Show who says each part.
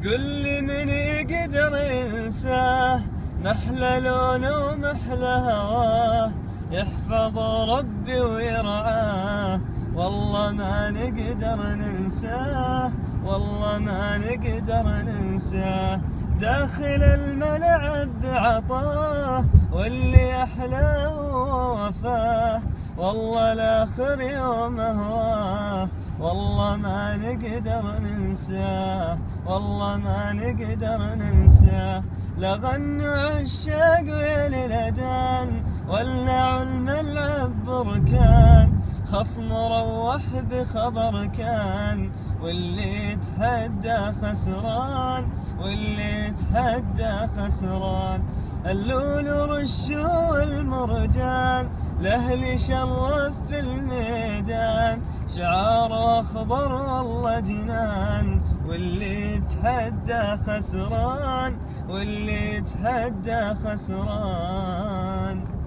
Speaker 1: قل لي من يقدر ينساه، محلى لون ومحلى هواه، يحفظ ربي ويرعاه، والله ما نقدر ننساه، والله ما نقدر ننساه. داخل الملعب بعطاه، واللي أحلاه ووفاه، والله لاخر يوم هواه، والله ما نقدر ننساه، والله ما نقدر ننساه. لغنوا عالشاق ويا للأذان، ولعوا الملعب بركان، خصم روح بخبر كان، واللي يتحدى خسران، واللي يتحدى خسران. اللولو رشوا المرجان، لأهلي شرف في الميدان، شعار أخضر والله جنان، واللي يتحدى خسران، واللي يتحدى خسران.